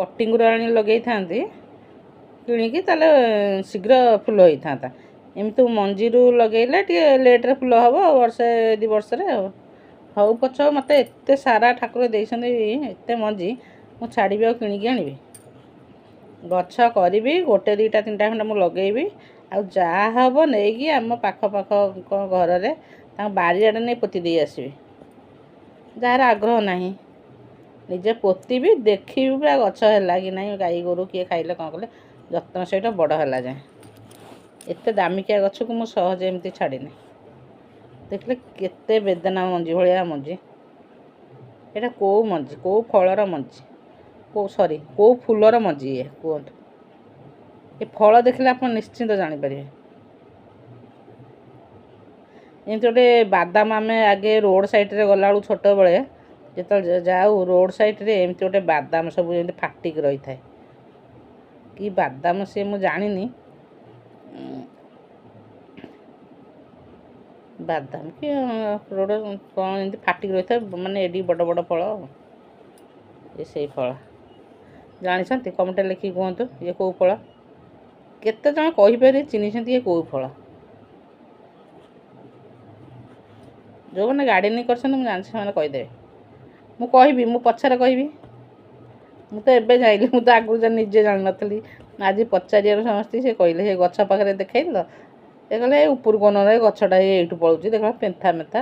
କଟିଂରୁ ଆଣି ଲଗେଇଥାନ୍ତି କିଣିକି, ତାହେଲେ ଶୀଘ୍ର ଫୁଲ ହେଇଥାନ୍ତା। ଏମିତି ମଞ୍ଜିରୁ ଲଗେଇଲେ ଟିକେ ଲେଟ୍ରେ ଫୁଲ ହେବ, ବର୍ଷେ 2 ବର୍ଷରେ ଆଉ। ହଉ ପଛ ମୋତେ ଏତେ ସାରା ଠାକୁର ଦେଇଛନ୍ତି, ଏତେ ମଞ୍ଜି ମୁଁ ଛାଡ଼ିବି ଆଉ କିଣିକି ଆଣିବି? ଗଛ କରିବି, 1 2 3 ଖଣ୍ଡେ ମୁଁ ଲଗେଇବି, ଆଉ ଯାହା ହେବ ନେଇକି ଆମ ପାଖ ଘରରେ ତାଙ୍କ ବାରିଆଡ଼େ ନେଇ ପୋତି ଦେଇ ଆସିବି। ଯାହାର ଆଗ୍ରହ ନାହିଁ ନିଜେ ପୋତିବି, ଦେଖିବି ପୁରା ଗଛ ହେଲା କି ନାହିଁ, ଗାଈ ଗୋରୁ କିଏ ଖାଇଲେ କ'ଣ କଲେ, ଯତ୍ନ ସହିତ ବଡ଼ ହେଲା ଯାଏ। ଏତେ ଦାମିକିଆ ଗଛକୁ ମୁଁ ସହଜେ ଏମିତି ଛାଡ଼ିନି। ଦେଖିଲେ କେତେ ବେଦନା ମଞ୍ଜି ଭଳିଆ ମଞ୍ଜି। ଏଇଟା କେଉଁ ମଞ୍ଜି, କେଉଁ ଫଳର ମଞ୍ଜି, କେଉଁ ଫୁଲର ମଞ୍ଜି ଇଏ କୁହନ୍ତୁ? ଏ ଫଳ ଦେଖିଲେ ଆପଣ ନିଶ୍ଚିନ୍ତ ଜାଣିପାରିବେ। ଏମିତି ଗୋଟେ ବାଦାମ, ଆମେ ଆଗେ ରୋଡ଼ ସାଇଡ଼୍ରେ ଗଲାବେଳକୁ ଛୋଟବେଳେ ଯେତେବେଳେ ଯାଉ ରୋଡ଼ ସାଇଡ଼୍ରେ, ଏମିତି ଗୋଟେ ବାଦାମ ସବୁ ଏମିତି ଫାଟିକି ରହିଥାଏ। କି ବାଦାମ ସିଏ ମୁଁ ଜାଣିନି, ବାଦାମ କି ରୋଡ଼ କ'ଣ ଏମିତି ଫାଟିକି ରହିଥାଏ, ମାନେ ଏଠି ବଡ଼ ବଡ଼ ଫଳ। ସେଇ ଫଳ ଜାଣିଛନ୍ତି? କମେଣ୍ଟରେ ଲେଖିକି କୁହନ୍ତୁ ଇଏ କେଉଁ ଫଳ। କେତେ ଜଣ କହିପାରିବେ ଚିହ୍ନିଛନ୍ତି ଇଏ କେଉଁ ଫଳ? ଯେଉଁମାନେ ଗାର୍ଡ଼େନିଂ କରିଛନ୍ତି ମୁଁ ଜାଣିଛି ସେମାନେ କହିଦେବେ। ମୁଁ କହିବି, ମୁଁ ପଛରେ କହିବି। ମୁଁ ତ ଏବେ ଯାଇଲି, ମୁଁ ତ ଆଗରୁ ନିଜେ ଜାଣିନଥିଲି। ଆଜି ପଚାରିବାରୁ ସମସ୍ତେ ସେ କହିଲେ, ସେ ଗଛ ପାଖରେ ଦେଖେଇଲ, ସେ କହିଲେ ଏ ଉପରକୁ ନରେ ଗଛଟା ଏଇଠୁ ପଳଉଛି, ଦେଖିଲା ପେନ୍ଥା ମେନ୍ଥା।